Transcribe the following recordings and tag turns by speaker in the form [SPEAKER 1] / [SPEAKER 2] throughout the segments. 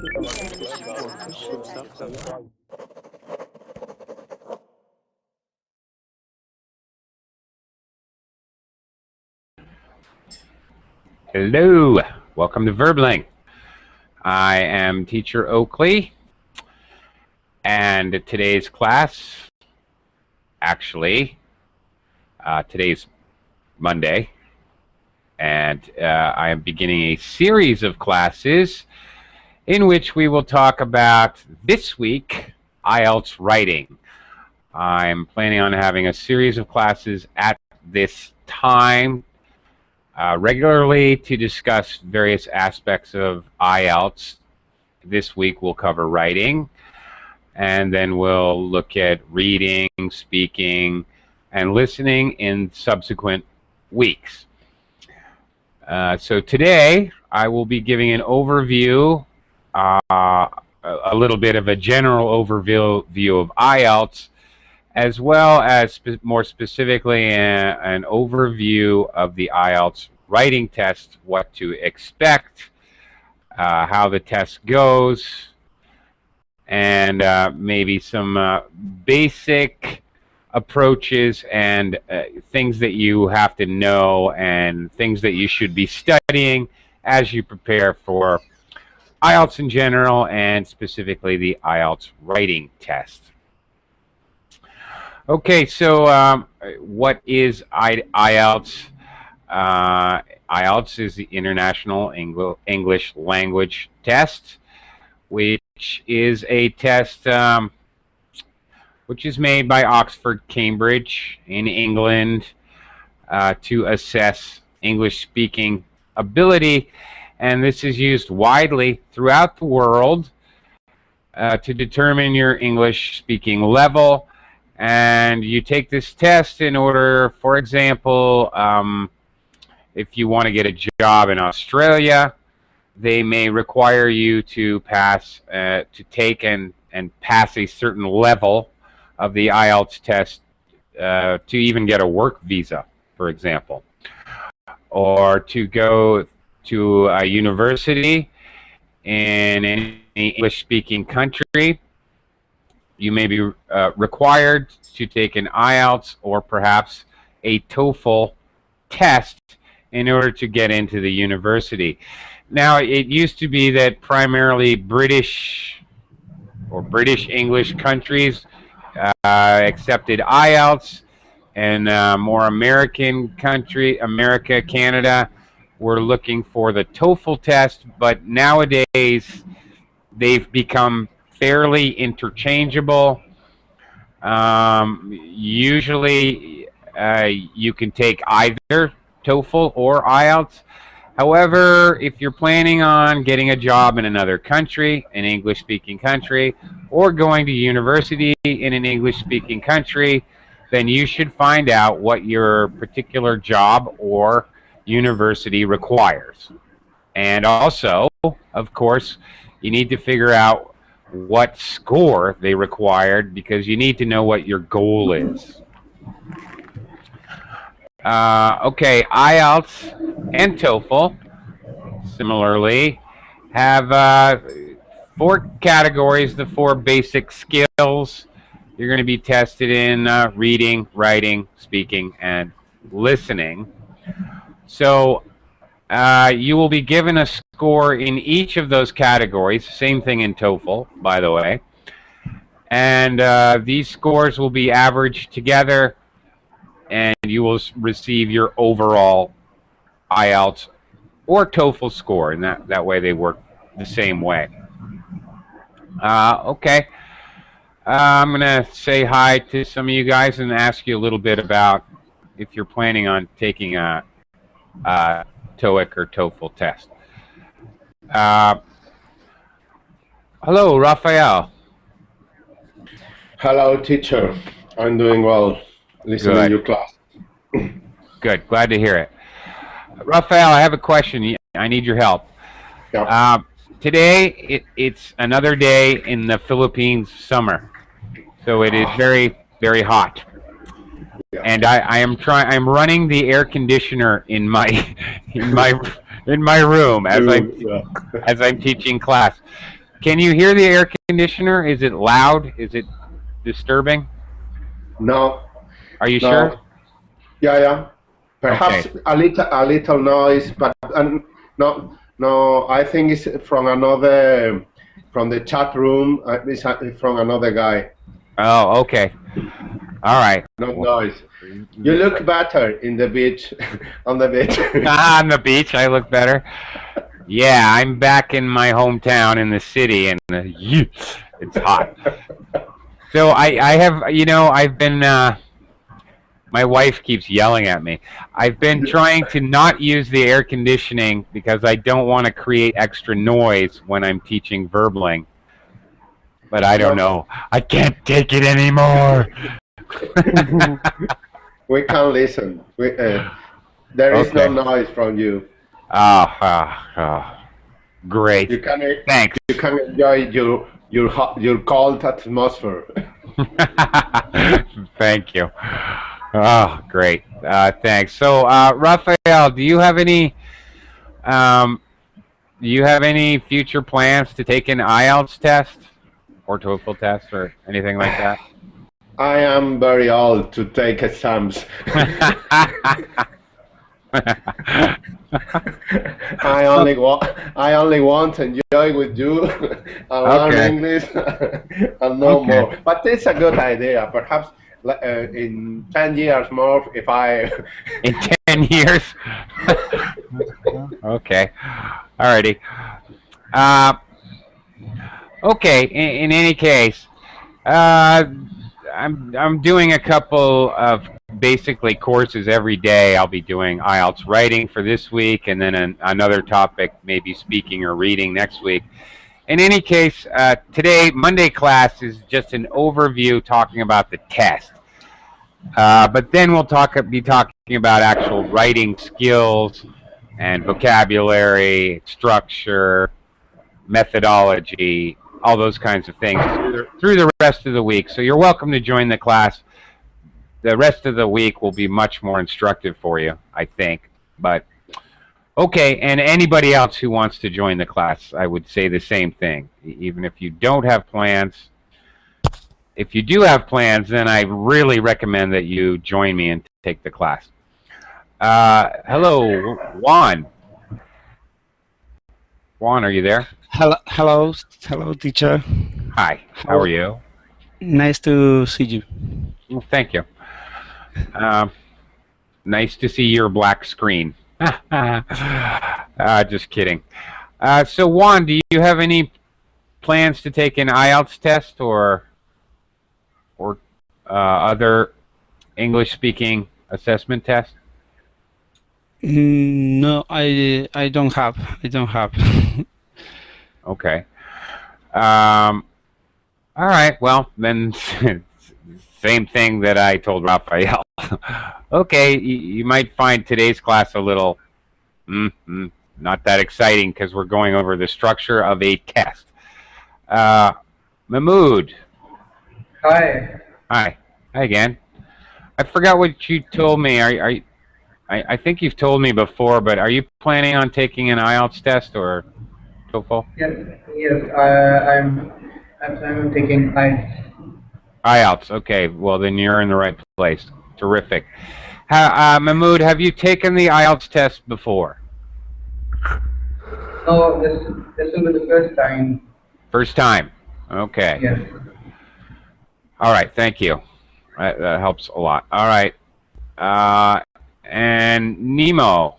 [SPEAKER 1] Hello, welcome to Verbling. I am teacher Oakley, and today's class, actually, today's Monday, and I am beginning a series of classes in which we will talk about, this week, IELTS writing. I'm planning on having a series of classes at this time regularly to discuss various aspects of IELTS. This week we'll cover writing, and then we'll look at reading, speaking, and listening in subsequent weeks. So today I will be giving an overview, a little bit of a general overview of IELTS, as well as more specifically an overview of the IELTS writing test, what to expect, how the test goes, and maybe some basic approaches and things that you have to know and things that you should be studying as you prepare for IELTS in general and specifically the IELTS writing test. Okay, so what is IELTS? IELTS is the International English Language Test, which is a test which is made by Oxford, Cambridge in England to assess English speaking ability, and this is used widely throughout the world to determine your English speaking level. And you take this test in order, for example, if you want to get a job in Australia, they may require you to pass, to take and pass a certain level of the IELTS test to even get a work visa, for example. Or to go to a university in any English-speaking country, you may be required to take an IELTS or perhaps a TOEFL test in order to get into the university. Now, it used to be that primarily British or British English countries accepted IELTS, and more American country, America, Canada, were looking for the TOEFL test, but nowadays they've become fairly interchangeable. Usually you can take either TOEFL or IELTS. However, if you're planning on getting a job in another country, an English-speaking country, or going to university in an English-speaking country, then you should find out what your particular job or university requires. And also, of course, you need to figure out what score they required, because you need to know what your goal is. Okay, IELTS and TOEFL similarly have 4 categories, the 4 basic skills you're going to be tested in: reading, writing, speaking, and listening. So you will be given a score in each of those categories. Same thing in TOEFL, by the way. And these scores will be averaged together, and you will receive your overall IELTS or TOEFL score, and that way they work the same way. Okay. I'm going to say hi to some of you guys and ask you a little bit about if you're planning on taking a TOEIC or TOEFL test. Hello, Raphael.
[SPEAKER 2] Hello, teacher. I'm doing well, listening to your class.
[SPEAKER 1] Good. Glad to hear it. Raphael, I have a question. I need your help.
[SPEAKER 2] Yeah.
[SPEAKER 1] Today, it's another day in the Philippines summer, so it is very, very hot.
[SPEAKER 2] Yeah.
[SPEAKER 1] And I'm running the air conditioner in my room as I'm teaching class. Can you hear the air conditioner? Is it loud? Is it disturbing?
[SPEAKER 2] No.
[SPEAKER 1] Are you
[SPEAKER 2] No.
[SPEAKER 1] sure?
[SPEAKER 2] Yeah. Perhaps
[SPEAKER 1] Okay.
[SPEAKER 2] a little noise, but no. I think it's from the chat room. It's from another guy.
[SPEAKER 1] Oh, okay. All right.
[SPEAKER 2] No noise. You look better in the beach, on the beach.
[SPEAKER 1] On the beach, I look better. Yeah, I'm back in my hometown in the city, and it's hot. So I have, I've been. My wife keeps yelling at me. I've been trying to not use the air conditioning because I don't want to create extra noise when I'm teaching verbling. But I don't know. I can't take it anymore.
[SPEAKER 2] We can't listen. There is no noise from you.
[SPEAKER 1] Great. Thanks.
[SPEAKER 2] You can enjoy your cold atmosphere.
[SPEAKER 1] Thank you. Oh, great. Thanks. So, Raphael, do you have any future plans to take an IELTS test or TOEFL test or anything like that?
[SPEAKER 2] I am very old to take exams. I only want to enjoy with you and learn English and no more. But it's a good idea. Perhaps in 10 years more, if I...
[SPEAKER 1] In 10 years? Okay. Alrighty. Okay. In any case, I'm doing a couple of basically courses every day. I'll be doing IELTS writing for this week, and then another topic, maybe speaking or reading next week. In any case, today, Monday class is just an overview talking about the test. But then we'll be talking about actual writing skills and vocabulary, structure, methodology, all those kinds of things through the rest of the week. So you're welcome to join the class. The rest of the week will be much more instructive for you, I think. But okay, and anybody else who wants to join the class, I would say the same thing. Even if you don't have plans, if you do have plans, then I really recommend that you join me and take the class. Hello, Juan. Juan, are you there?
[SPEAKER 3] Hello, teacher.
[SPEAKER 1] Hi, how are you?
[SPEAKER 3] Nice to see you.
[SPEAKER 1] Well, thank you. Nice to see your black screen. Just kidding. So Juan, do you have any plans to take an IELTS test or other English-speaking assessment test?
[SPEAKER 3] No, I don't have.
[SPEAKER 1] Okay. All right. Well, then, same thing that I told Raphael. Okay, you might find today's class a little not that exciting because we're going over the structure of a test. Mahmood.
[SPEAKER 4] Hi.
[SPEAKER 1] Hi. Hi again. I forgot what you told me. I think you've told me before, but are you planning on taking an IELTS test or TOEFL?
[SPEAKER 4] Yes. I'm planning on taking
[SPEAKER 1] IELTS. Okay. Well, then you're in the right place. Terrific. Mahmood, have you taken the IELTS test before?
[SPEAKER 4] No, this will be the first time.
[SPEAKER 1] First time. Okay.
[SPEAKER 4] Yes.
[SPEAKER 1] All right. Thank you. That helps a lot. All right. And Nemo.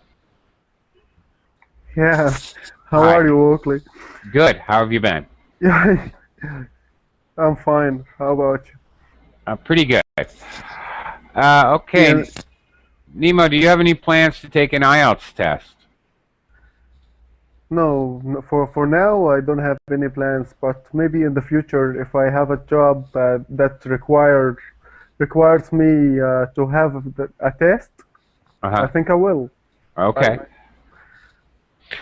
[SPEAKER 5] Yeah. How
[SPEAKER 1] Hi.
[SPEAKER 5] are you, Oakley?
[SPEAKER 1] Good. How have you been?
[SPEAKER 5] Yeah, I'm fine. How about you?
[SPEAKER 1] Pretty good. Okay.
[SPEAKER 5] Yeah.
[SPEAKER 1] Nemo, do you have any plans to take an IELTS test?
[SPEAKER 5] No, for now I don't have any plans, but maybe in the future if I have a job that requires me to have a test, I think I will.
[SPEAKER 1] Okay.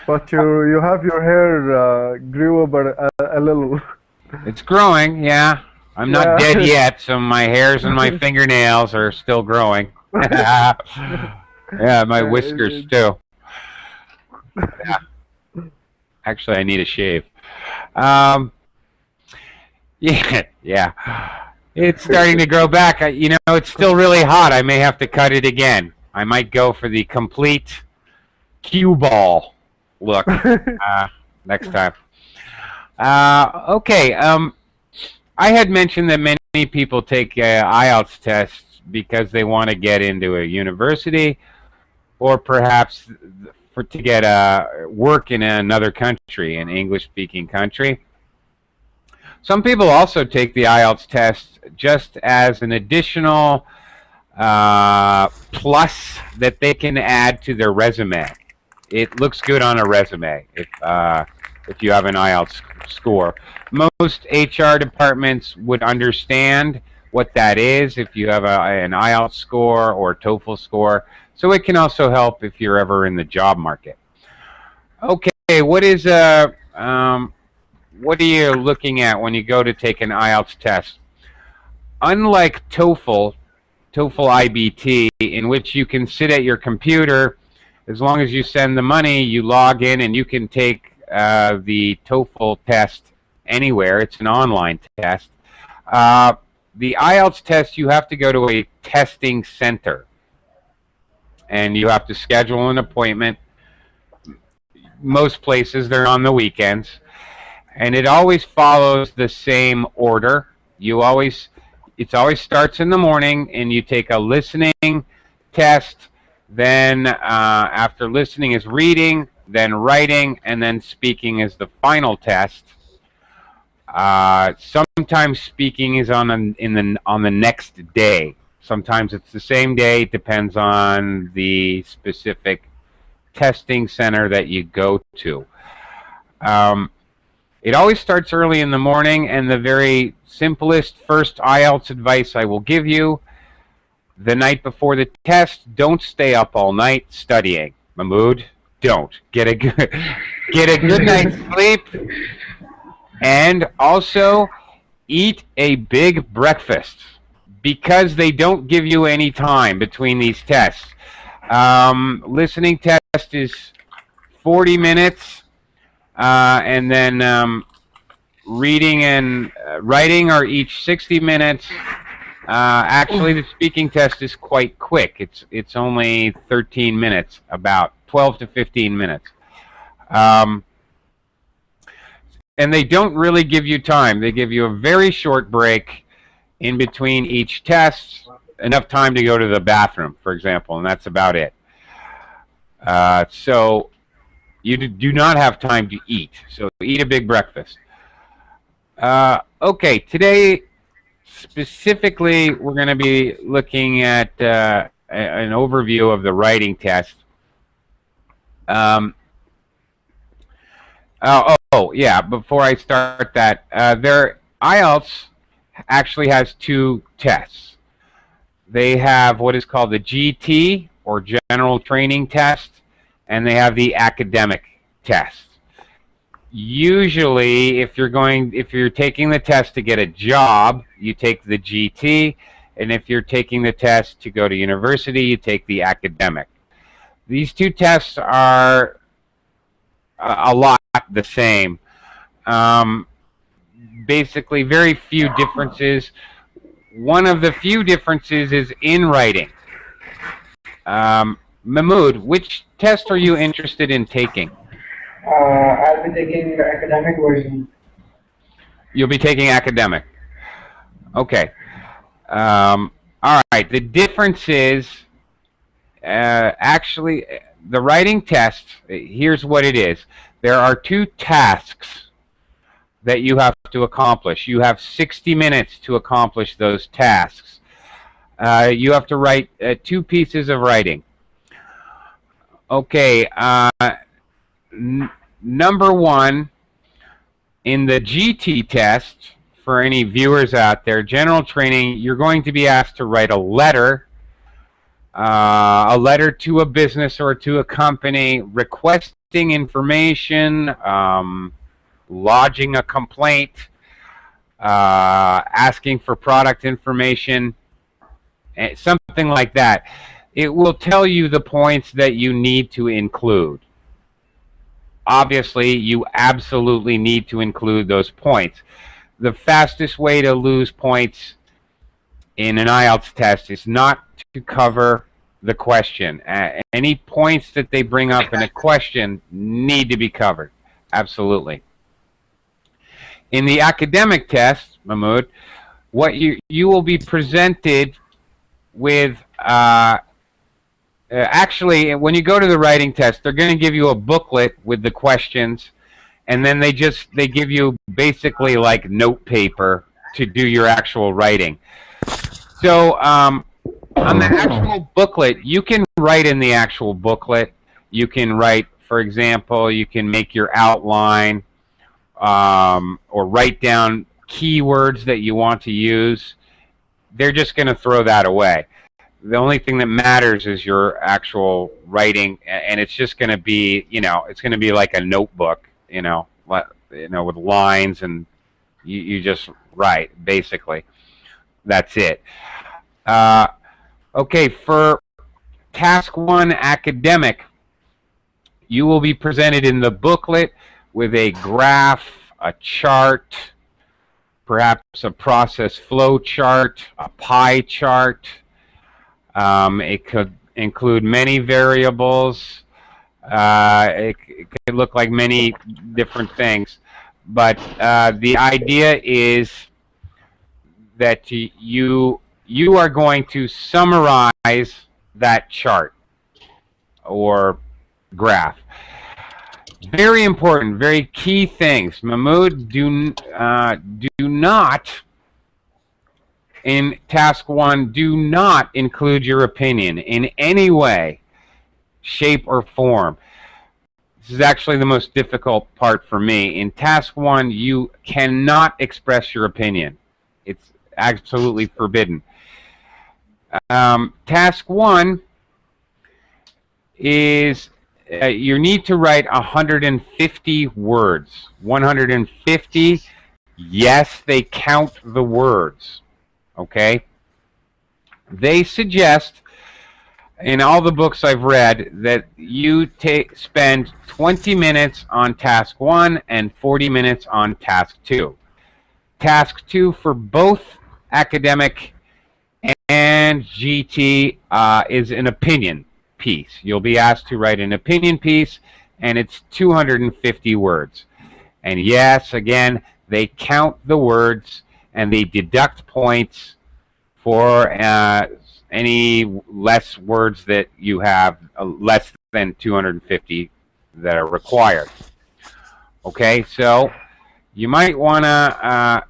[SPEAKER 5] But you have your hair grew up a little.
[SPEAKER 1] It's growing, yeah. I'm not dead yet, so my hairs and my fingernails are still growing. Yeah, my whiskers too. Yeah. Actually, I need a shave. Yeah, yeah. It's starting to grow back. You know, it's still really hot. I may have to cut it again. I might go for the complete cue ball look next time. Okay. I had mentioned that many people take IELTS tests because they want to get into a university, or perhaps to get work in another country, an English-speaking country. Some people also take the IELTS test just as an additional plus that they can add to their resume. It looks good on a resume if you have an IELTS score. Most HR departments would understand what that is if you have an IELTS score or TOEFL score. So it can also help if you're ever in the job market. Okay, what are you looking at when you go to take an IELTS test? Unlike TOEFL IBT, in which you can sit at your computer, as long as you send the money, you log in and you can take the TOEFL test anywhere. It's an online test. The IELTS test, you have to go to a testing center, and you have to schedule an appointment. Most places, they're on the weekends, and it always follows the same order. It always starts in the morning, and you take a listening test. Then after listening is reading, then writing, and then speaking is the final test. Sometimes speaking is on the next day. Sometimes it's the same day. It depends on the specific testing center that you go to. It always starts early in the morning, and the very simplest first IELTS advice I will give you: the night before the test, don't stay up all night studying. Mahmood, don't. Get a good night's sleep, and also eat a big breakfast, because they don't give you any time between these tests. Listening test is 40 minutes, and then reading and writing are each 60 minutes. Actually, the speaking test is quite quick. It's only 13 minutes, about 12 to 15 minutes. And they don't really give you time. They give you a very short break in between each test, enough time to go to the bathroom, for example, and that's about it. So you do not have time to eat. So eat a big breakfast. Okay, today specifically we're going to be looking at an overview of the writing test. Yeah, before I start that, IELTS actually has two tests. They have what is called the GT, or General Training Test, and they have the Academic Test. Usually, if you're taking the test to get a job, you take the GT, and if you're taking the test to go to university, you take the Academic. These two tests are a lot the same. Basically, very few differences. One of the few differences is in writing. Mahmood, which test are you interested in taking?
[SPEAKER 4] I'll be taking the academic version.
[SPEAKER 1] You'll be taking academic. Okay. All right. The difference is actually the writing test. Here's what it is. There are two tasks that you have to accomplish. You have 60 minutes to accomplish those tasks. You have to write 2 pieces of writing. Okay, number 1, in the GT test, for any viewers out there, general training, you're going to be asked to write a letter to a business or to a company requesting information, lodging a complaint, asking for product information, something like that. It will tell you the points that you need to include. Obviously, you absolutely need to include those points. the fastest way to lose points in an IELTS test is not to cover the question. Any points that they bring up in a question need to be covered. Absolutely. In the academic test, Mahmoud, what you will be presented with, actually, when you go to the writing test, they're going to give you a booklet with the questions, and then they give you basically like note paper to do your actual writing. So on the actual booklet, you can write in the actual booklet. You can write, for example, you can make your outline or write down keywords that you want to use. They're just going to throw that away. The only thing that matters is your actual writing, and it's just going to be, it's going to be like a notebook, with lines, and you just write, basically. That's it. Okay, for Task 1 Academic, you will be presented in the booklet with a graph, a chart, perhaps a process flow chart, a pie chart. It could include many variables. It could look like many different things. But the idea is that you are going to summarize that chart or graph. Very important, very key things. Mahmoud, do not, in Task 1, do not include your opinion in any way, shape, or form. This is actually the most difficult part for me. In Task 1, you cannot express your opinion. It's absolutely forbidden. Task 1 is you need to write 150 words. 150, yes, they count the words. Okay? They suggest, in all the books I've read, that you spend 20 minutes on Task 1 and 40 minutes on Task 2. Task 2 for both academic and GT is an opinion piece. You'll be asked to write an opinion piece, and it's 250 words. And yes, again, they count the words, and they deduct points for any less words that you have, less than 250 that are required. Okay, so you might want to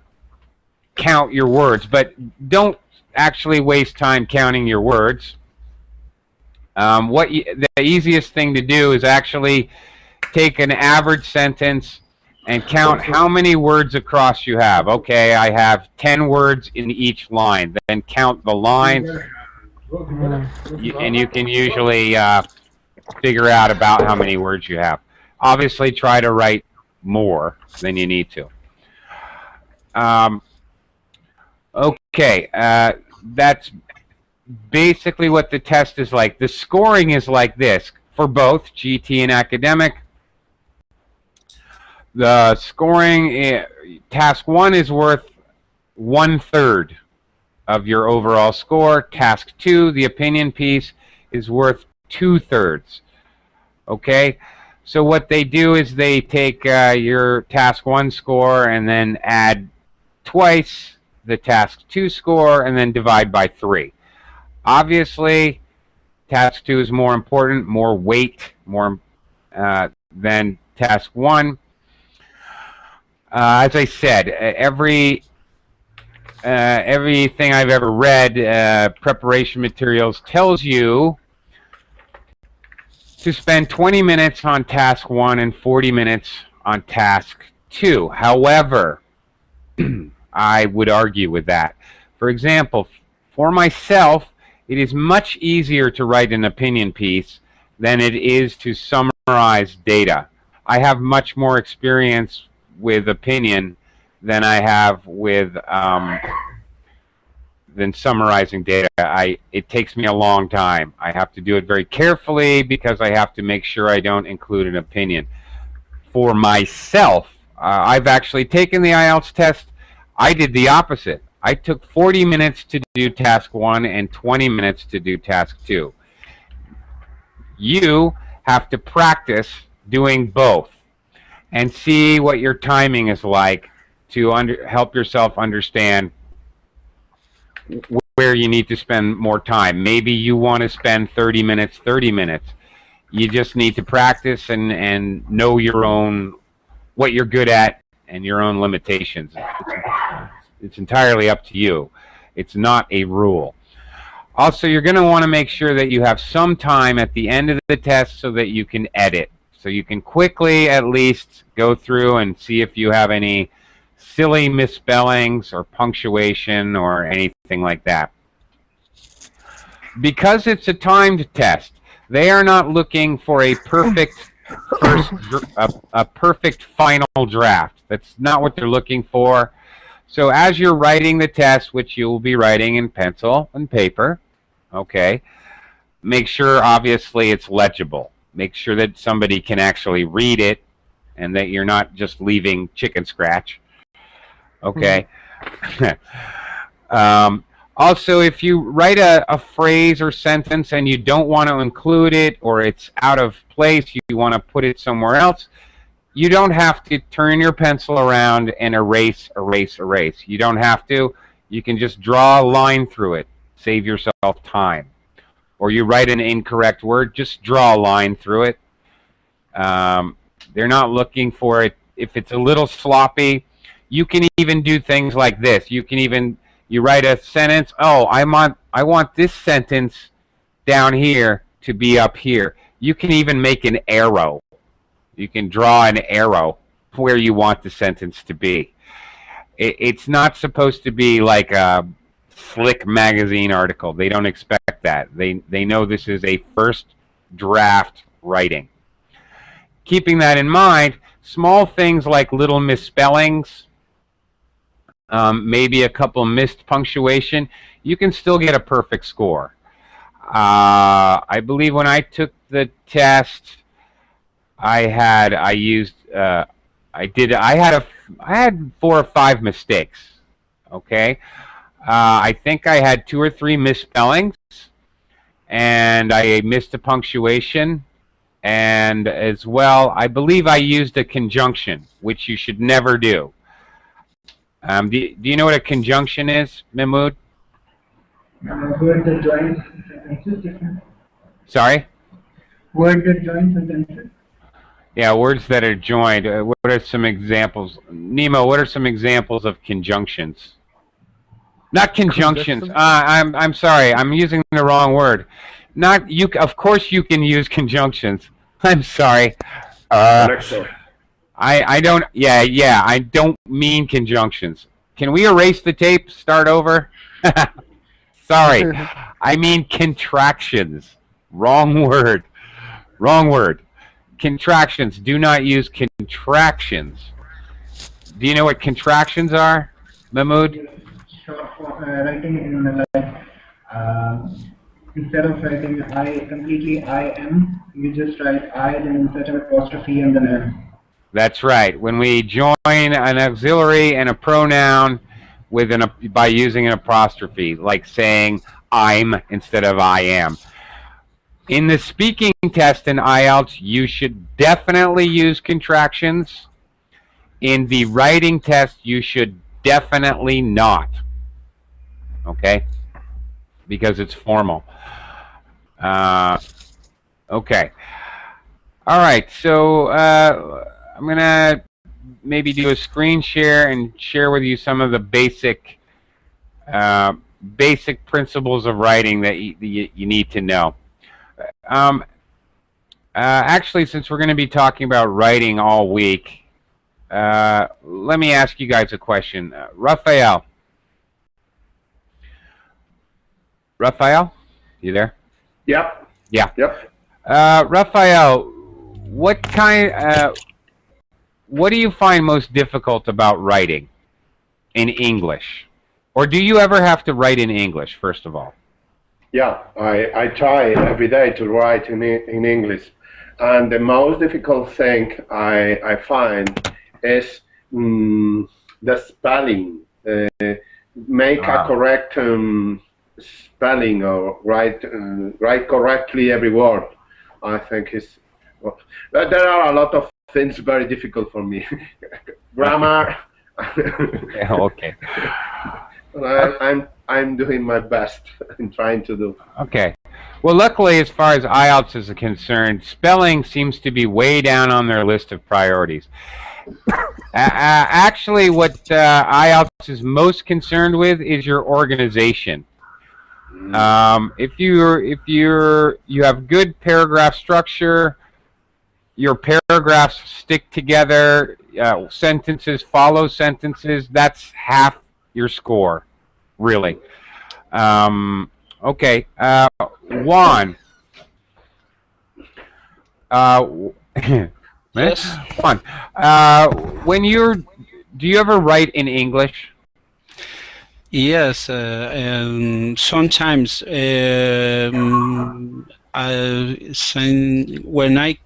[SPEAKER 1] count your words, but don't actually waste time counting your words. The easiest thing to do is actually take an average sentence and count how many words across you have. Okay, I have 10 words in each line. Then count the lines, and you can usually figure out about how many words you have. Obviously, try to write more than you need to. Okay, that's basically what the test is like. The scoring is like this for both GT and academic. The scoring, Task 1 is worth 1/3 of your overall score. Task 2, the opinion piece, is worth 2/3. Okay, so what they do is they take your Task 1 score and then add twice the Task 2 score and then divide by 3. Obviously, Task 2 is more important, more weight, more than Task 1. As I said, everything I've ever read, preparation materials, tells you to spend 20 minutes on Task 1 and 40 minutes on Task 2. However, I would argue with that. For example, for myself, it is much easier to write an opinion piece than it is to summarize data. I have much more experience with opinion than I have with than summarizing data. It takes me a long time. I have to do it very carefully because I have to make sure I don't include an opinion. For myself, I've actually taken the IELTS test. I did the opposite. I took 40 minutes to do task 1 and 20 minutes to do task 2. You have to practice doing both and see what your timing is like to help yourself understand where you need to spend more time. Maybe you want to spend 30 minutes, 30 minutes. You just need to practice and know your own, what you're good at and your own limitations. It's entirely up to you. It's not a rule. Also, you're going to want to make sure that you have some time at the end of the test so that you can edit. So you can quickly at least go through and see if you have any silly misspellings or punctuation or anything like that. Because it's a timed test, they are not looking for a perfect a perfect final draft. That's not what they're looking for. So as you're writing the test, which you will be writing in pencil and paper, okay, make sure obviously it's legible. Make sure that somebody can actually read it and that you're not just leaving chicken scratch. Okay. Also, if you write a phrase or sentence and you don't want to include it, or it's out of place, you want to put it somewhere else, you don't have to turn your pencil around and erase, erase, erase. You don't have to. You can just draw a line through it. Save yourself time. Or you write an incorrect word, just draw a line through it. They're not looking for it. If it's a little sloppy, you can even do things like this. You can even, you write a sentence, oh, I want this sentence down here to be up here. You can even make an arrow. You can draw an arrow where you want the sentence to be. It's not supposed to be like a slick magazine article. They don't expect that. They know this is a first draft writing. Keeping that in mind, small things like little misspellings, maybe a couple missed punctuation, you can still get a perfect score. I believe when I took the test, I had 4 or 5 mistakes. Okay, I think I had 2 or 3 misspellings, and I missed a punctuation, and as well, I believe I used a conjunction, which you should never do. Do you know what a conjunction is, Mahmood?
[SPEAKER 4] Word that joins sentences.
[SPEAKER 1] Sorry?
[SPEAKER 4] Word that joins sentences.
[SPEAKER 1] Yeah, words that are joined. What are some examples? Nemo, what are some examples of conjunctions? Not conjunctions. I'm sorry. I'm using the wrong word. Not you. Of course, you can use conjunctions. I'm sorry. I don't. Yeah. I don't mean conjunctions. Can we erase the tape? Start over. Sorry. I mean contractions. Wrong word. Wrong word. Contractions. Do not use contractions. Do you know what contractions are, Mahmood?
[SPEAKER 4] Writing in instead of writing I am, you just write I, then insert an apostrophe and then M.
[SPEAKER 1] That's right. When we join an auxiliary and a pronoun with by using an apostrophe, like saying I'm instead of I am. In the speaking test in IELTS, you should definitely use contractions. In the writing test, you should definitely not. Okay? Because it's formal. Okay. All right. So I'm going to maybe do a screen share and share with you some of the basic principles of writing that you need to know. Actually, since we're going to be talking about writing all week, let me ask you guys a question. Raphael, you there?
[SPEAKER 2] Yep.
[SPEAKER 1] Yeah.
[SPEAKER 2] Yep.
[SPEAKER 1] Raphael, what do you find most difficult about writing in English? Or do you ever have to write in English, first of all?
[SPEAKER 2] Yeah, I try every day to write in English. And the most difficult thing I find is the spelling. make a correct spelling or write correctly every word. I think it's. Well, there are a lot of things very difficult for me. Grammar.
[SPEAKER 1] Yeah, okay.
[SPEAKER 2] I'm doing my best in trying to do.
[SPEAKER 1] Okay. Well, luckily, as far as IELTS is concerned, spelling seems to be way down on their list of priorities. Actually, what IELTS is most concerned with is your organization. If you have good paragraph structure, your paragraphs stick together, sentences follow sentences, that's half your score, really. Okay, Juan.
[SPEAKER 3] Yes.
[SPEAKER 1] Juan, do you ever write in English?
[SPEAKER 3] Yes, sometimes when I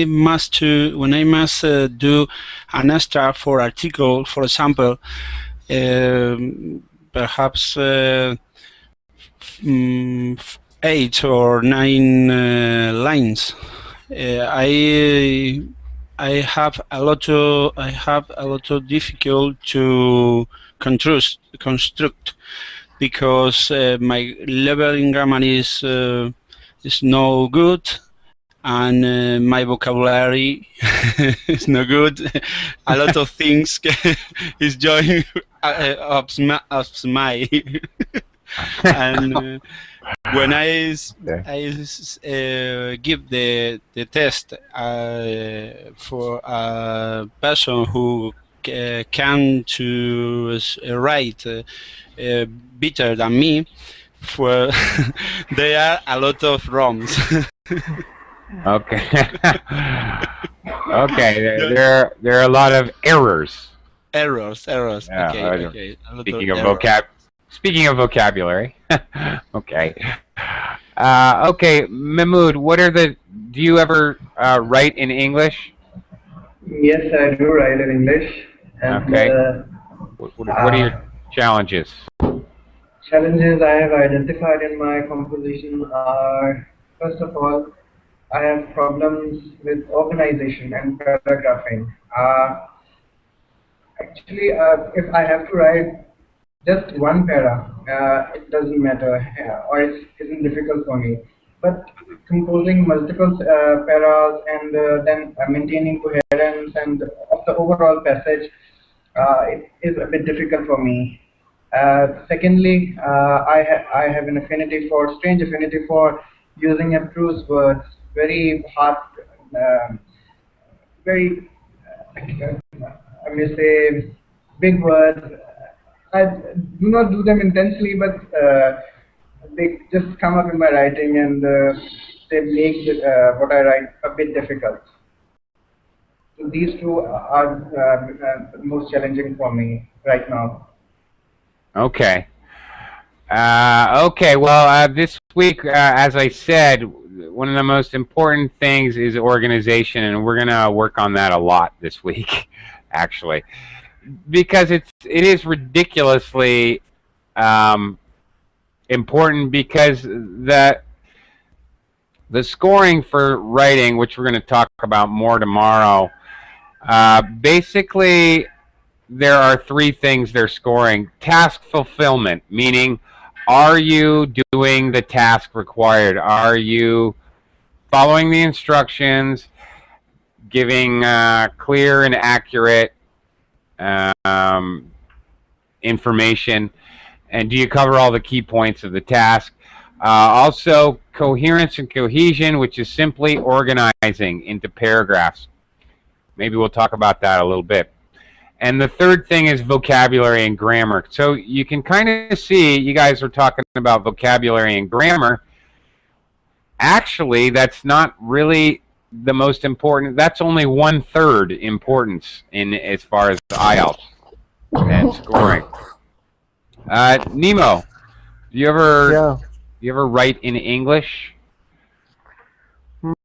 [SPEAKER 3] must do an extra for article, for example, perhaps 8 or 9 lines. I have a lot of difficult to construct because my level in grammar is no good, and my vocabulary is no good. A lot of things is joining of my and when I give the test for a person who can to write better than me, for there are a lot of wrongs.
[SPEAKER 1] Okay. Okay. There are a lot of errors.
[SPEAKER 3] Errors.
[SPEAKER 1] Yeah,
[SPEAKER 3] Okay.
[SPEAKER 1] Speaking of vocabulary. Okay. Okay, Mahmood, do you ever write in English?
[SPEAKER 4] Yes, I do write in English. And,
[SPEAKER 1] Okay. What are your challenges?
[SPEAKER 4] challenges I have identified in my composition are, first of all, I have problems with organization and paragraphing. Actually, if I have to write just one para, it doesn't matter, or it isn't difficult for me. But composing multiple paras and then maintaining coherence and of the overall passage, it is a bit difficult for me. Secondly, I have an strange affinity for using abstruse words, very hard, very, I may say, big words. I do not do them intensely, but they just come up in my writing, and they make what I write a bit difficult. So these two are most challenging for me right now.
[SPEAKER 1] Okay. Okay, well, this week, as I said, one of the most important things is organization, and we're going to work on that a lot this week, actually. Because it is ridiculously important, because the scoring for writing, which we're going to talk about more tomorrow, basically there are 3 things they're scoring. Task fulfillment, meaning are you doing the task required? Are you following the instructions, giving clear and accurate information, and do you cover all the key points of the task? Also, coherence and cohesion, which is simply organizing into paragraphs. Maybe we'll talk about that a little bit. And the third thing is vocabulary and grammar. So you can kind of see, you guys are talking about vocabulary and grammar. Actually, that's not really the most important. That's only 1/3 importance in as far as IELTS and scoring. Nemo, do you ever write in English?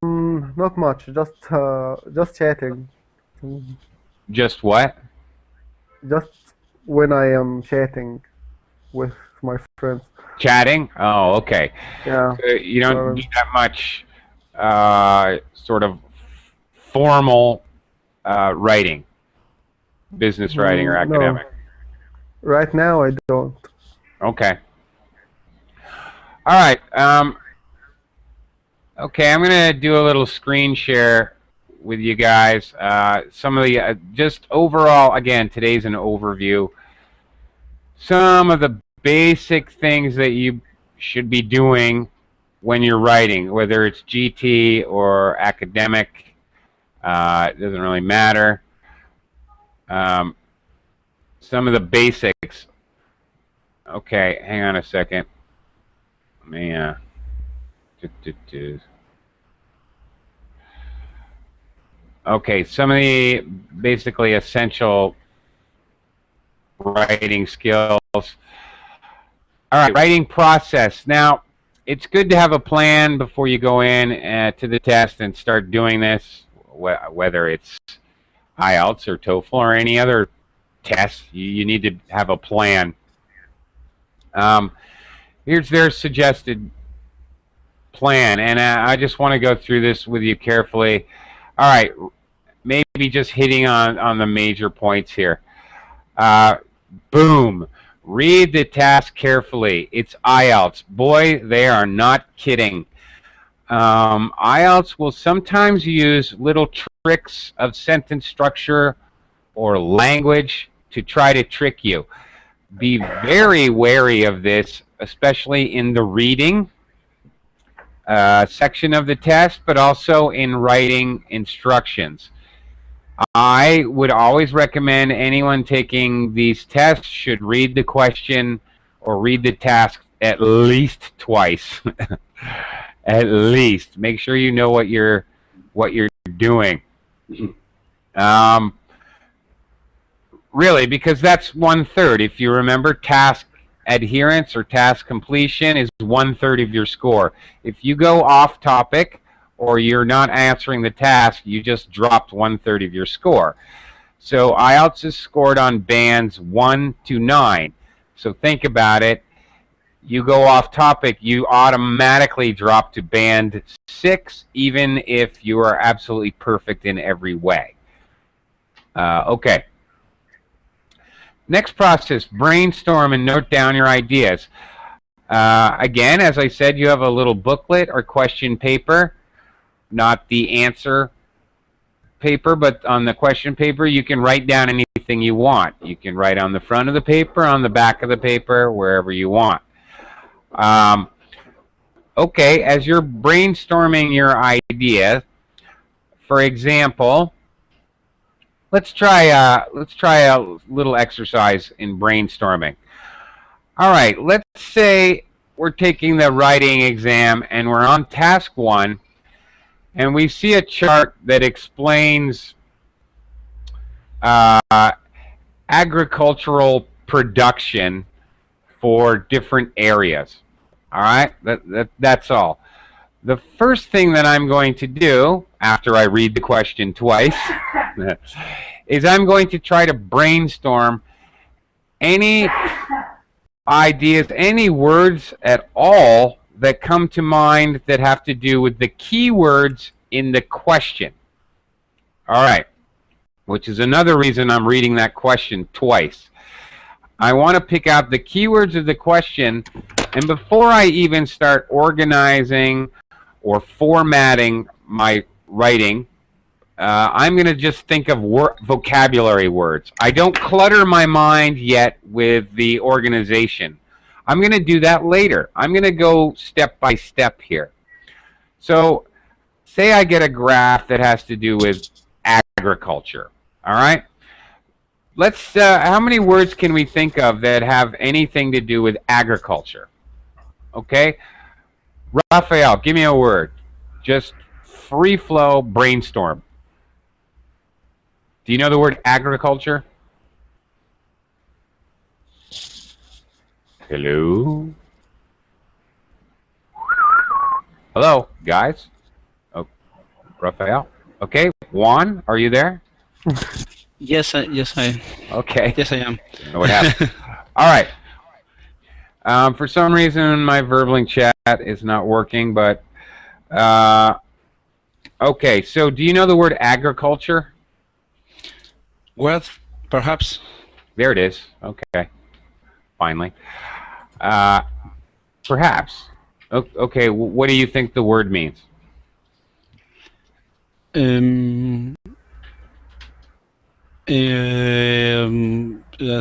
[SPEAKER 5] Not much. Just chatting.
[SPEAKER 1] Just what?
[SPEAKER 5] Just when I am chatting with my friends.
[SPEAKER 1] Chatting? Oh, okay.
[SPEAKER 5] Yeah.
[SPEAKER 1] So you don't do
[SPEAKER 5] So,
[SPEAKER 1] that much sort of formal writing, business writing or
[SPEAKER 5] no,
[SPEAKER 1] academic.
[SPEAKER 5] right now I don't.
[SPEAKER 1] Okay. All right. Okay, I'm going to do a little screen share with you guys. Some of the, just overall, again, today's an overview. Some of the basic things that you should be doing when you're writing, whether it's GT or academic, it doesn't really matter. Some of the basics. Okay, hang on a second. Let me, okay, some of the basically essential writing skills. All right, writing process. Now, it's good to have a plan before you go in to the test and start doing this, whether it's IELTS or TOEFL or any other test. You need to have a plan. Here's their suggested plan, and I just want to go through this with you carefully. All right, maybe just hitting on the major points here. Boom. Read the task carefully. It's IELTS. Boy, they are not kidding. IELTS will sometimes use little tricks of sentence structure or language to try to trick you. Be very wary of this, especially in the reading section of the test, but also in writing instructions. I would always recommend anyone taking these tests should read the question or read the task at least twice. At least. Make sure you know what you're doing. Really, because that's 1/3. If you remember, task adherence or task completion is 1/3 of your score. If you go off topic or you're not answering the task, you just dropped 1/3 of your score. So IELTS is scored on bands 1 to 9. So think about it. You go off topic, you automatically drop to band 6, even if you are absolutely perfect in every way. Okay. Next process, brainstorm and note down your ideas. Again, as I said, you have a little booklet or question paper, not the answer paper, but on the question paper, you can write down anything you want. You can write on the front of the paper, on the back of the paper, wherever you want. Okay, as you're brainstorming your idea, for example, let's try a little exercise in brainstorming. All right, let's say we're taking the writing exam and we're on task 1, and we see a chart that explains agricultural production for different areas. All right, that's all. The first thing that I'm going to do after I read the question twice is I'm going to try to brainstorm any ideas, any words at all that come to mind that have to do with the keywords in the question. All right, which is another reason I'm reading that question twice. I want to pick out the keywords of the question, and before I even start organizing or formatting my writing, I'm going to just think of vocabulary words. I don't clutter my mind yet with the organization. I'm going to do that later. I'm going to go step by step here. So say I get a graph that has to do with agriculture. All right? Let's, how many words can we think of that have anything to do with agriculture? Okay? Raphael, give me a word. Just free flow brainstorm. Do you know the word agriculture? Hello? Hello, guys? Oh, Raphael? Okay, Juan, are you there?
[SPEAKER 3] Yes,
[SPEAKER 1] Okay.
[SPEAKER 3] yes, I am.
[SPEAKER 1] Know what happened? All right. For some reason, my Verbling chat is not working, but okay. So, do you know the word agriculture?
[SPEAKER 3] Well, perhaps.
[SPEAKER 1] There it is. Okay. Finally. Perhaps. Okay. What do you think the word means?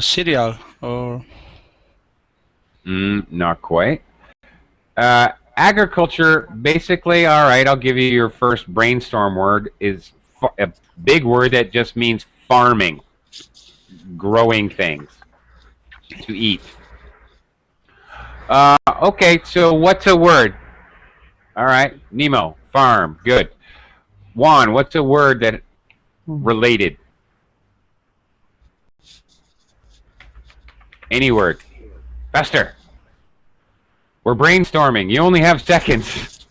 [SPEAKER 3] Cereal or
[SPEAKER 1] Not quite. Agriculture, basically, all right, I'll give you your first brainstorm word, is a big word that just means farming, growing things to eat. Okay, so what's a word? All right, Nemo, farm, good. Juan, what's a word that related? Any word. Faster. We're brainstorming. You only have seconds.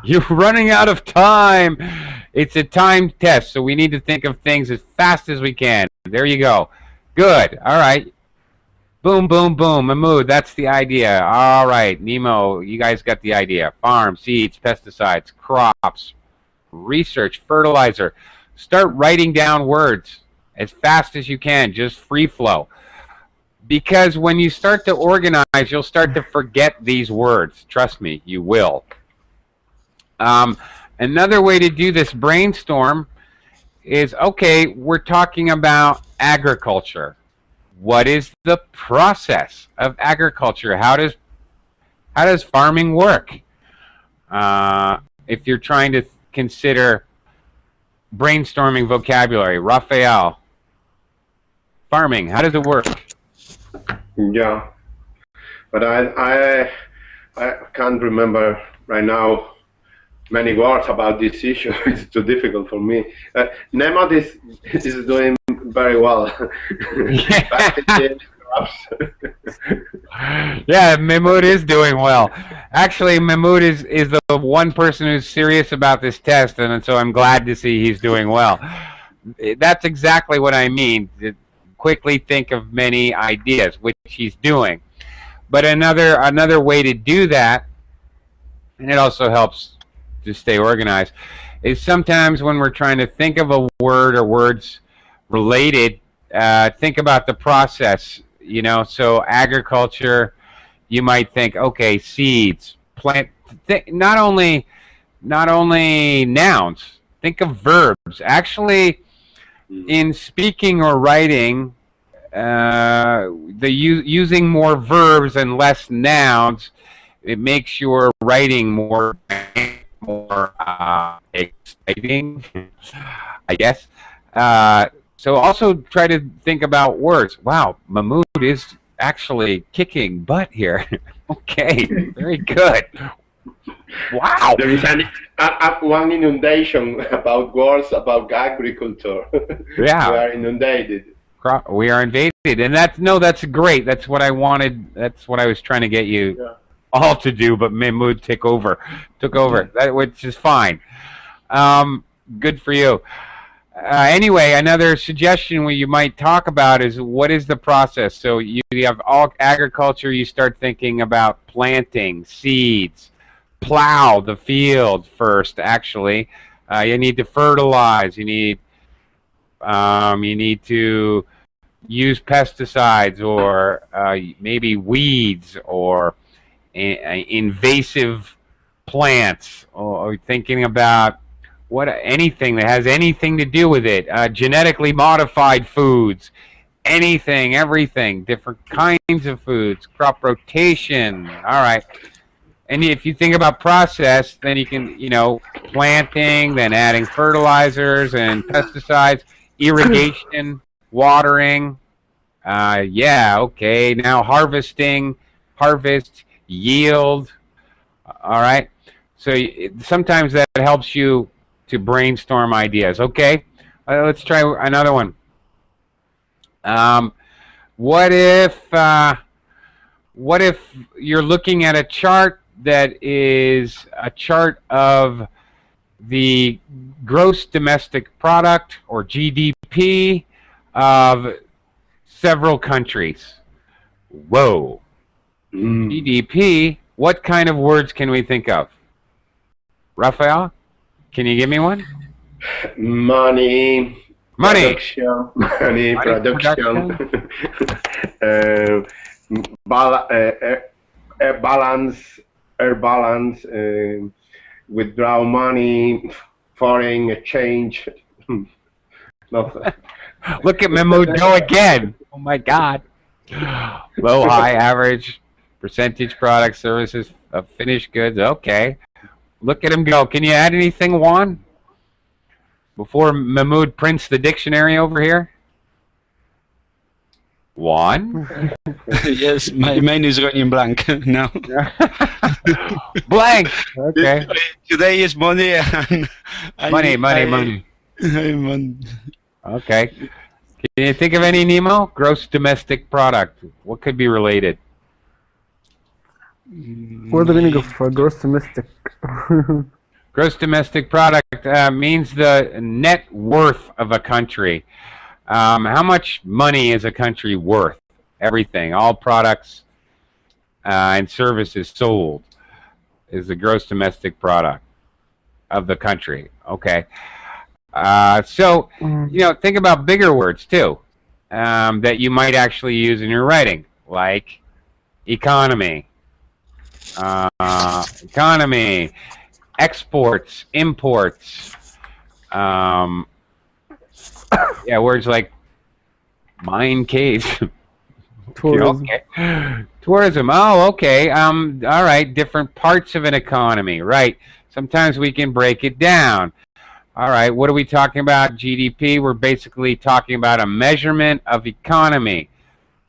[SPEAKER 1] You're running out of time. It's a timed test, so we need to think of things as fast as we can. There you go. Good. All right. Boom, boom, boom. Mahmood, that's the idea. All right. Nemo, you guys got the idea. Farm, seeds, pesticides, crops, research, fertilizer. Start writing down words as fast as you can. Just free flow. Because when you start to organize, you'll start to forget these words. Trust me, you will. Another way to do this brainstorm is, okay, we're talking about agriculture. What is the process of agriculture? How does farming work? If you're trying to consider brainstorming vocabulary, Raphael, farming, how does it work?
[SPEAKER 2] Yeah, but I can't remember right now many words about this issue. It's too difficult for me. Nemo is doing very well.
[SPEAKER 1] Yeah, Mahmood is doing well. Actually, Mahmood is the one person who's serious about this test, and so I'm glad to see he's doing well. That's exactly what I mean. Quickly think of many ideas, which he's doing. But another way to do that, and it also helps to stay organized, is sometimes when we're trying to think of a word or words related, think about the process. You know, so agriculture, you might think, okay, seeds, plant. Not only nouns. Think of verbs. Actually, in speaking or writing, using more verbs and less nouns, it makes your writing more exciting, I guess. So also try to think about words. Wow, Mahmood is actually kicking butt here. Okay, very good. Wow.
[SPEAKER 2] There is one inundation about words about agriculture.
[SPEAKER 1] Yeah.
[SPEAKER 2] We are inundated.
[SPEAKER 1] We are invaded, and that's great. That's what I wanted. That's what I was trying to get you all to do, but Mahmood took over, which is fine. Good for you. Anyway, another suggestion you might talk about is, what is the process? So you have all agriculture. You start thinking about planting, seeds, plow the field first. Actually, you need to fertilize. You need to use pesticides, or maybe weeds, or invasive plants, or thinking about anything that has anything to do with it, genetically modified foods, anything, everything, different kinds of foods, crop rotation. All right. And if you think about process, then you can, planting, then adding fertilizers and pesticides, irrigation, watering. Yeah, okay. Now harvest, yield. All right. So sometimes that helps you to brainstorm ideas. Okay. Let's try another one. What if you're looking at a chart that is a chart of the gross domestic product, or GDP, of several countries. Whoa. GDP, what kind of words can we think of? Raphael, can you give me one?
[SPEAKER 2] Money.
[SPEAKER 1] Money.
[SPEAKER 2] Money production. Air balance, withdraw money, foreign exchange. Nothing.
[SPEAKER 1] Look at Mahmoud go again. Oh my God. Low, high, average, percentage, product, services, finished goods. Okay. Look at him go. Can you add anything, Juan? Before Mahmoud prints the dictionary over here? Juan?
[SPEAKER 3] Yes, my mind is going blank now.
[SPEAKER 1] Blank. Okay.
[SPEAKER 3] Today is Monday and
[SPEAKER 1] Money. Okay. Can you think of any, Nemo? Gross domestic product. What could be related?
[SPEAKER 5] What's the meaning of gross domestic?
[SPEAKER 1] Gross domestic product means the net worth of a country. How much money is a country worth? Everything, all products and services sold is the gross domestic product of the country. Okay. So, think about bigger words too that you might actually use in your writing, like economy, exports, imports. Yeah, words like mine case.
[SPEAKER 5] Tourism.
[SPEAKER 1] Okay. Tourism. Oh, okay. All right. Different parts of an economy. Right. Sometimes we can break it down. All right. What are we talking about? GDP. We're basically talking about a measurement of economy.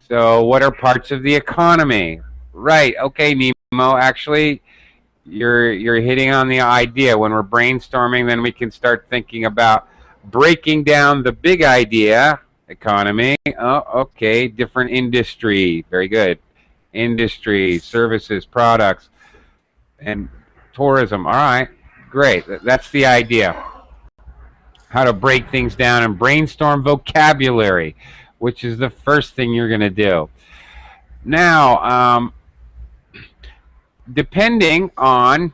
[SPEAKER 1] So, what are parts of the economy? Right. Okay, Nemo. Actually, you're hitting on the idea. When we're brainstorming, then we can start thinking about breaking down the big idea, economy. Oh, okay, different industry. Very good. Industry, services, products, and tourism. All right, great. That's the idea. How to break things down and brainstorm vocabulary, which is the first thing you're going to do. Now, depending on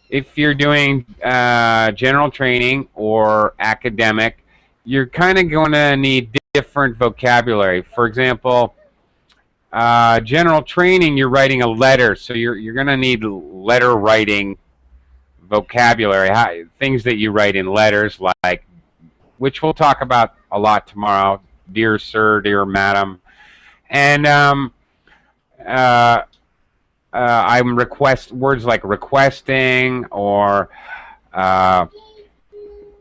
[SPEAKER 1] if you're doing general training or academic, you're kind of going to need different vocabulary. For example, general training, you're writing a letter, so you're going to need letter writing vocabulary, things that you write in letters, like, which we'll talk about a lot tomorrow, dear sir, dear madam. And I'm words like requesting or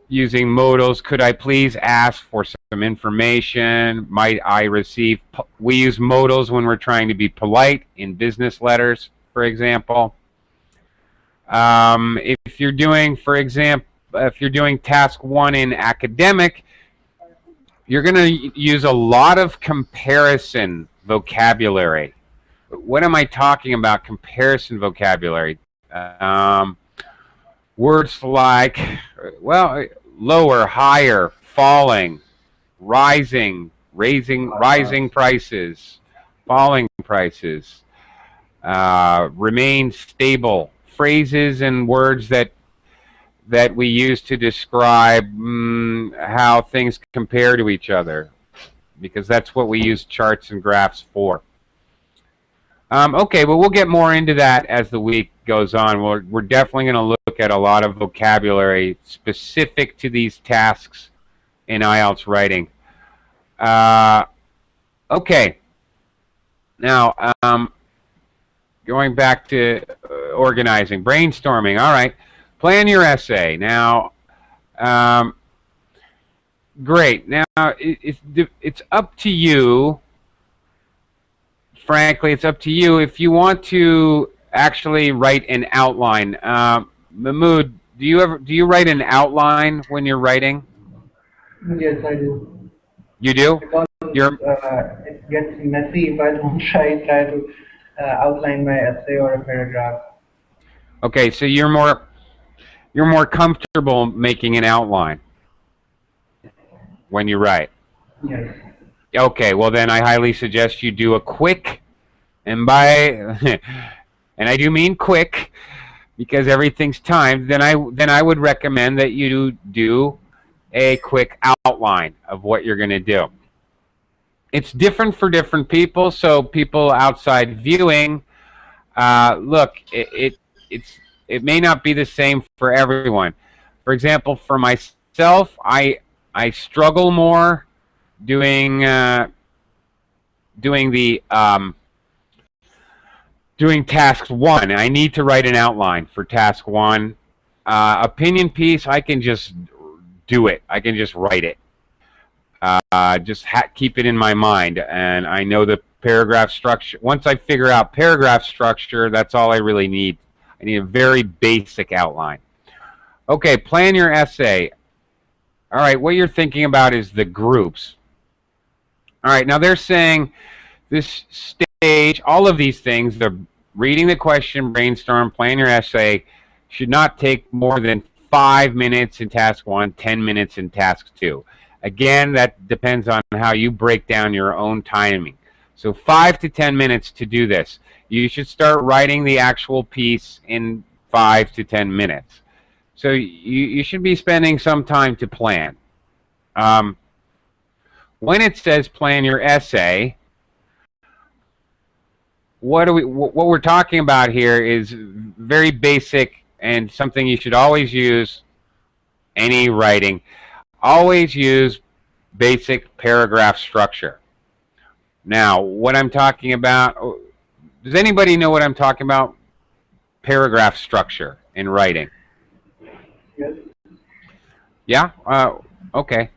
[SPEAKER 1] using modals. Could I please ask for some information? Might I receive? We use modals when we're trying to be polite in business letters, for example. If you're doing, for example, if you're doing task 1 in academic, you're going to use a lot of comparison vocabulary. What am I talking about? Comparison vocabulary. Words like, well, lower, higher, falling, rising, rising prices, falling prices, remain stable. Phrases and words that we use to describe how things compare to each other, because that's what we use charts and graphs for. Okay, but we'll get more into that as the week goes on. We're definitely going to look at a lot of vocabulary specific to these tasks in IELTS writing. Okay. Now, going back to organizing, brainstorming. All right. Plan your essay. Now, great. Now, it's up to you. Frankly, it's up to you if you want to actually write an outline. Mahmoud, do you write an outline when you're writing?
[SPEAKER 4] Yes, I do.
[SPEAKER 1] You do?
[SPEAKER 4] Because it gets messy if I don't try to outline my essay or a paragraph.
[SPEAKER 1] Okay, so you're more comfortable making an outline when you write.
[SPEAKER 4] Yes.
[SPEAKER 1] Okay, well then I highly suggest you do a quick, and by, and I do mean quick, because everything's timed. Then I would recommend that you do a quick outline of what you're going to do. It's different for different people, so people outside viewing, look, it may not be the same for everyone. For example, for myself, I struggle more doing doing task 1. I need to write an outline for task 1. Opinion piece, I can just do it. I can just write it. Just keep it in my mind, and I know the paragraph structure. Once I figure out paragraph structure, that's all I really need. I need a very basic outline. Okay, plan your essay. All right, what you're thinking about is the groups. All right, now they're saying this stage, all of these things, the reading the question, brainstorm, plan your essay, should not take more than 5 minutes in task 1, 10 minutes in task 2. Again, that depends on how you break down your own timing. So 5 to 10 minutes to do this. You should start writing the actual piece in 5 to 10 minutes. So you should be spending some time to plan. When it says plan your essay, what we're talking about here is very basic and something you should always use any writing. Always use basic paragraph structure. Now, what I'm talking about, does anybody know what I'm talking about? Paragraph structure in writing.
[SPEAKER 4] Yes.
[SPEAKER 1] Yeah? Okay.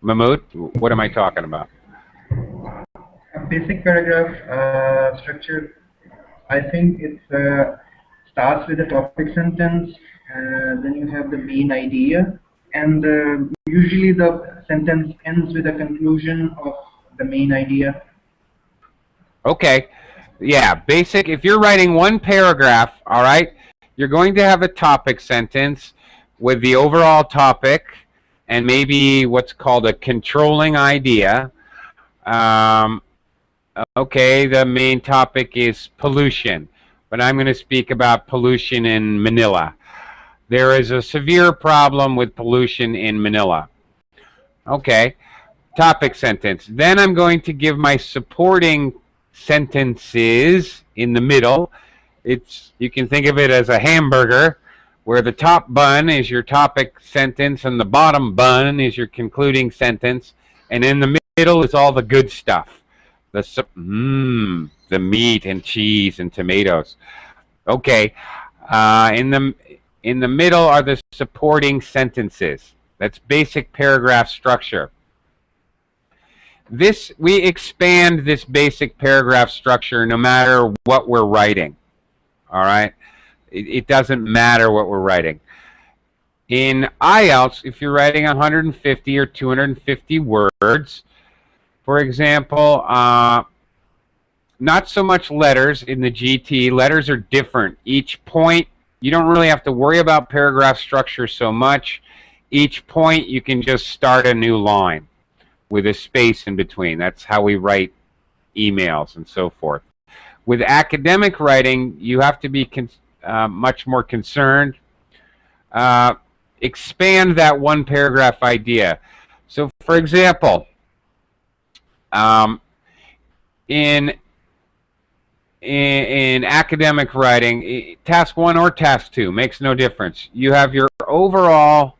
[SPEAKER 1] Mahmood, what am I talking about?
[SPEAKER 4] A basic paragraph structure, I think it starts with a topic sentence, then you have the main idea, and usually the sentence ends with a conclusion of the main idea.
[SPEAKER 1] Okay. Yeah, basic. If you're writing one paragraph, all right, you're going to have a topic sentence with the overall topic and maybe what's called a controlling idea. Okay, the main topic is pollution, but I'm going to speak about pollution in Manila. There is a severe problem with pollution in Manila. Okay, topic sentence. Then I'm going to give my supporting sentences in the middle. You can think of it as a hamburger, where the top bun is your topic sentence and the bottom bun is your concluding sentence, and in the middle is all the good stuff. The meat and cheese and tomatoes. Okay, in the middle are the supporting sentences. That's basic paragraph structure. We expand this basic paragraph structure no matter what we're writing. All right, it doesn't matter what we're writing. In IELTS, if you're writing 150 or 250 words, for example, not so much letters in the GT. Letters are different. Each point, you don't really have to worry about paragraph structure so much. Each point, you can just start a new line with a space in between. That's how we write emails and so forth. With academic writing, you have to be much more concerned. Expand that one paragraph idea. So, for example, in academic writing, task 1 or task 2 makes no difference. You have your overall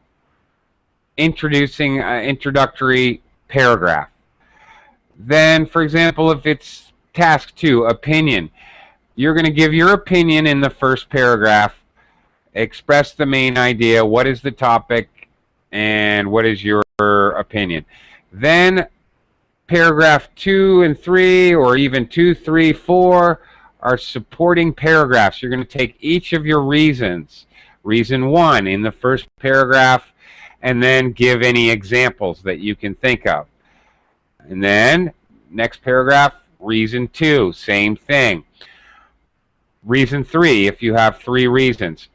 [SPEAKER 1] introductory paragraph. Then, for example, if it's task 2, opinion, you're going to give your opinion in the first paragraph, express the main idea, what is the topic, and what is your opinion. Then paragraph 2 and 3, or even 2, 3, 4 are supporting paragraphs. You're going to take each of your reasons, reason 1 in the first paragraph, and then give any examples that you can think of. And then next paragraph, reason 2, same thing. Reason 3, if you have 3 reasons.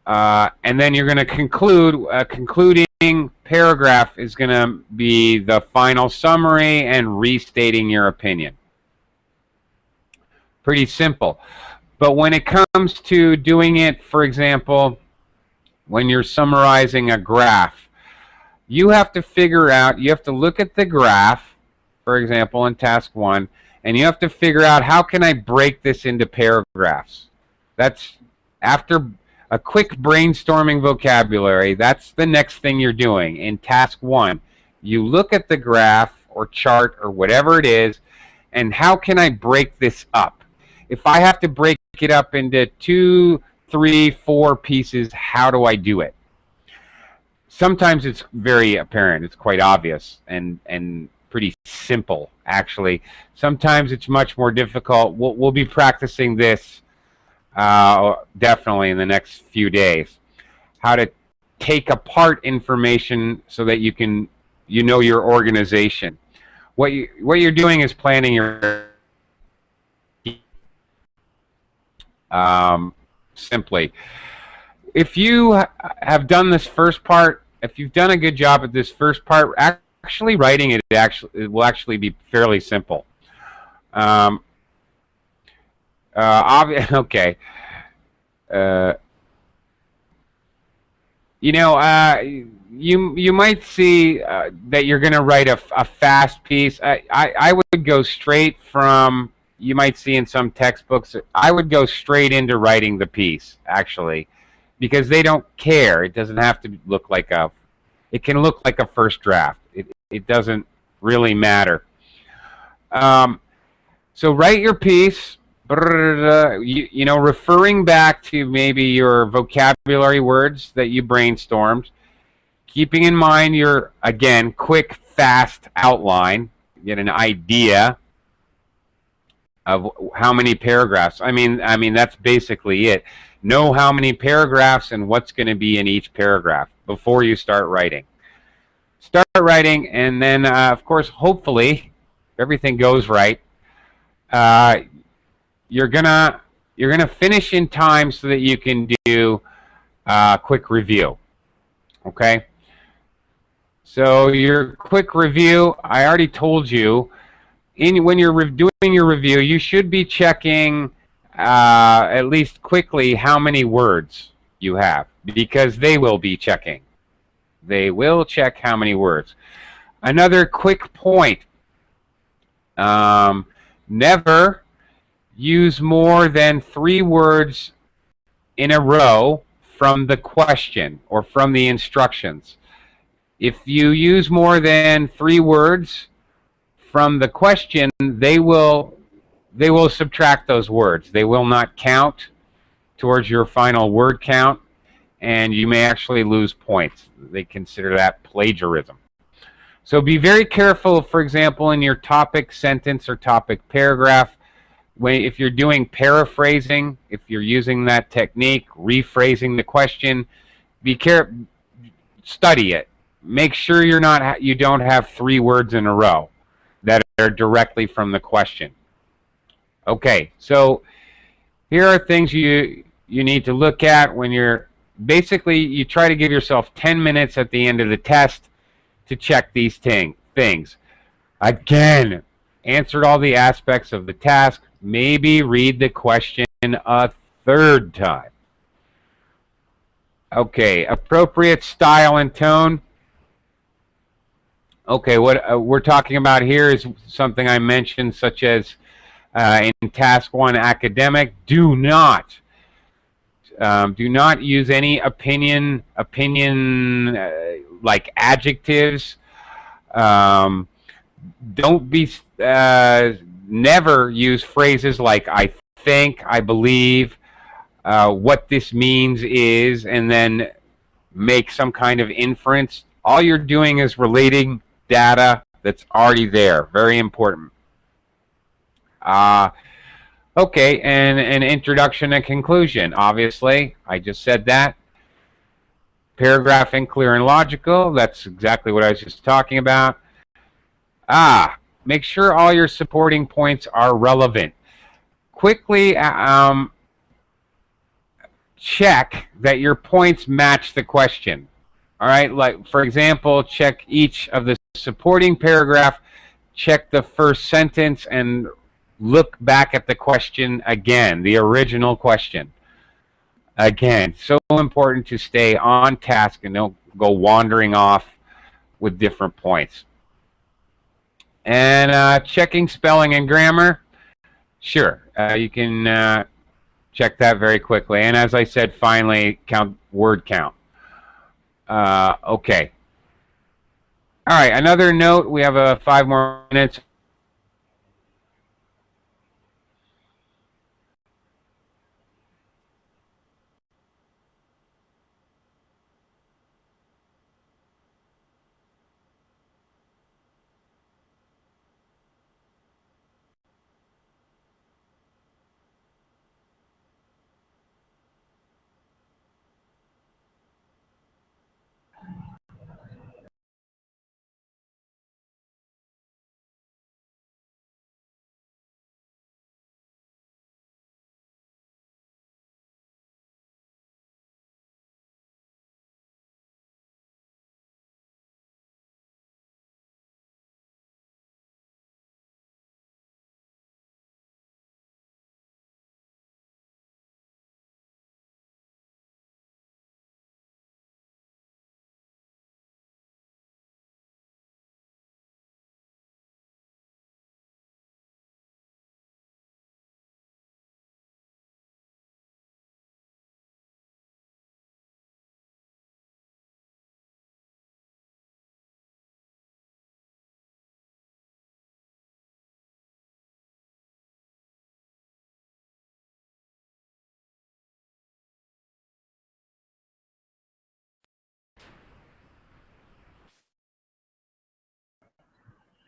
[SPEAKER 1] And then you're going to conclude, concluding paragraph is going to be the final summary and restating your opinion. Pretty simple. But when it comes to doing it, for example, when you're summarizing a graph, you have to figure out, you have to look at the graph, for example, in task 1, and you have to figure out, how can I break this into paragraphs? That's after a quick brainstorming vocabulary. That's the next thing you're doing in task 1. You look at the graph or chart or whatever it is, and how can I break this up? If I have to break it up into 2, 3, 4 pieces, how do I do it? Sometimes it's very apparent, it's quite obvious and pretty simple, actually. Sometimes it's much more difficult. We'll be practicing this definitely in the next few days. How to take apart information so that you know your organization. What you're doing is planning your simply. If you have done this first part, if you've done a good job at this first part, actually writing it will actually be fairly simple. Okay. You know, you might see that you're going to write a fast piece. I would go straight from, you might see in some textbooks, I would go straight into writing the piece, actually, because they don't care. It doesn't have to look like it can look like a first draft. It doesn't really matter. So write your piece, you know, referring back to maybe your vocabulary words that you brainstormed, keeping in mind your, again, quick, fast outline, get an idea of how many paragraphs. I mean that's basically it. Know how many paragraphs and what's going to be in each paragraph before you start writing. Start writing, and then of course, hopefully, if everything goes right, you're gonna finish in time so that you can do a quick review. Okay. So your quick review, I already told you. When you're doing your review, you should be checking at least quickly how many words you have, because they will be checking. They will check how many words. Another quick point, never use more than 3 words in a row from the question or from the instructions. If you use more than 3 words from the question, they will subtract those words. They will not count towards your final word count, and you may actually lose points. They consider that plagiarism. So be very careful, for example, in your topic sentence or topic paragraph, if you're doing paraphrasing, if you're using that technique, rephrasing the question, be careful, study it. Make sure you don't have 3 words in a row that are directly from the question. Okay, so here are things you need to look at when you're, basically you try to give yourself 10 minutes at the end of the test to check these things. Again, answered all the aspects of the task, maybe read the question a 3rd time. Okay, appropriate style and tone. Okay, what we're talking about here is something I mentioned, such as in task 1 academic, do not use any opinion like adjectives. Don't be never use phrases like I think, I believe, what this means is, and then make some kind of inference. All you're doing is relating data that's already there. Very important. Okay, and an introduction and conclusion. Obviously, I just said that. Paragraphing, clear and logical. That's exactly what I was just talking about. Make sure all your supporting points are relevant. Quickly check that your points match the question. All right, like for example, check each of the supporting paragraph, check the first sentence, and look back at the question again, the original question. Again, so important to stay on task and don't go wandering off with different points. And checking spelling and grammar, sure, you can check that very quickly. And as I said, finally, count word count. Okay. All right, another note, we have 5 more minutes.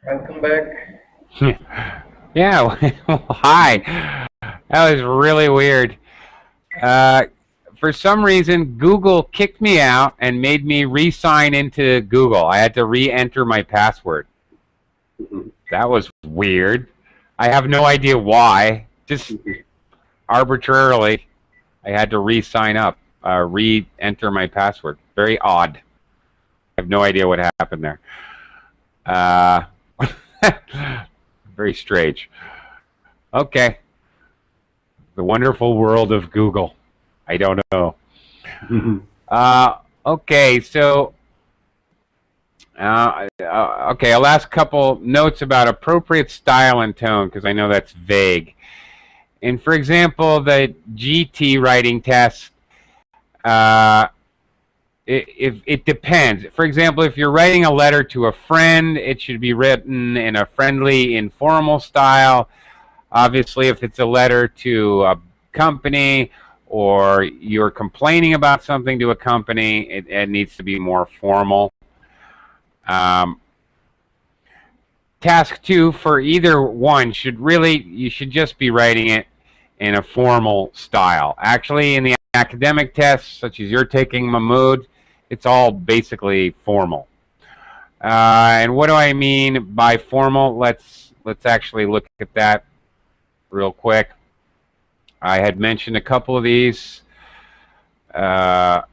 [SPEAKER 4] Welcome back.
[SPEAKER 1] Yeah, hi. That was really weird. For some reason, Google kicked me out and made me re-sign into Google. I had to re-enter my password. That was weird. I have no idea why. Just arbitrarily, I had to re-sign up, re-enter my password. Very odd. I have no idea what happened there. Very strange. Okay. The wonderful world of Google. I don't know. Okay, so okay, I'll ask a couple notes about appropriate style and tone because I know that's vague. And for example, the GT writing test, it depends. For example, if you're writing a letter to a friend, it should be written in a friendly, informal style. Obviously, if it's a letter to a company or you're complaining about something to a company, it needs to be more formal. Task 2 for either one you should just be writing it in a formal style. Actually, in the academic tests, such as you're taking, Mahmood, it's all basically formal. And what do I mean by formal? Let's actually look at that real quick. I had mentioned a couple of these. Okay,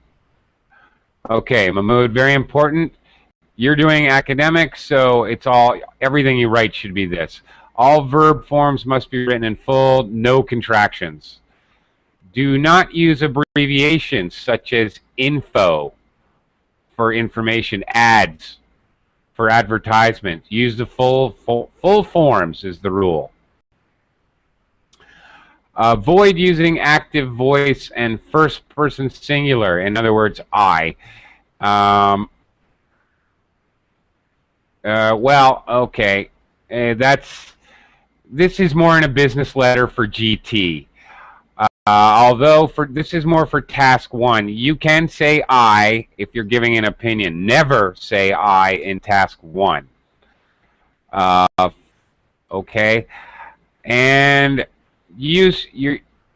[SPEAKER 1] Mahmood, very important. You're doing academics, so everything you write should be this. All verb forms must be written in full, no contractions. Do not use abbreviations such as info for information, ads for advertisements. Use the full forms is the rule. Avoid using active voice and first person singular, in other words, I. Well, okay, this is more in a business letter for GT. Although this is more for task 1. You can say I if you're giving an opinion. Never say I in task 1. Okay, and you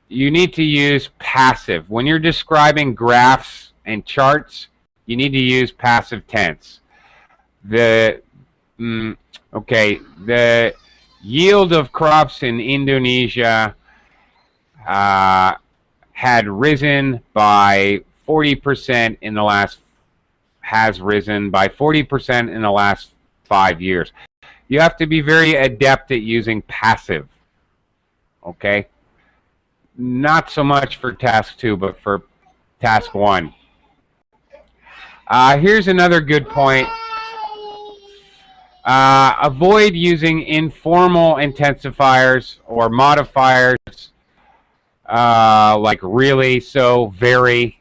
[SPEAKER 1] need to use passive. When you're describing graphs and charts, you need to use passive tense. The yield of crops in Indonesia had risen by 40% in the last has risen by 40% in the last 5 years. You have to be very adept at using passive. Okay? Not so much for task 2, but for task 1. Here's another good point. Avoid using informal intensifiers or modifiers like really, so, very.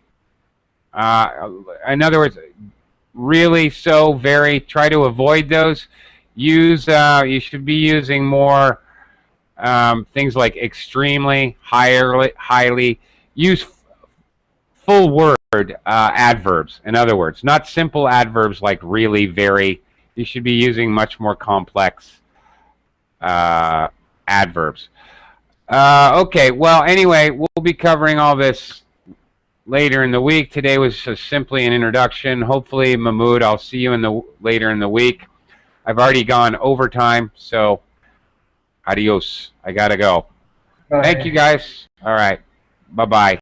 [SPEAKER 1] In other words, really, so, very. Try to avoid those. You should be using more things like extremely, highly. Use full word adverbs. In other words, not simple adverbs like really, very. You should be using much more complex adverbs. Okay, well, anyway, we'll be covering all this later in the week. Today was just simply an introduction. Hopefully, Mahmoud, I'll see you later in the week. I've already gone overtime, so adios. I gotta go.
[SPEAKER 4] Bye.
[SPEAKER 1] Thank you, guys. All right. Bye-bye.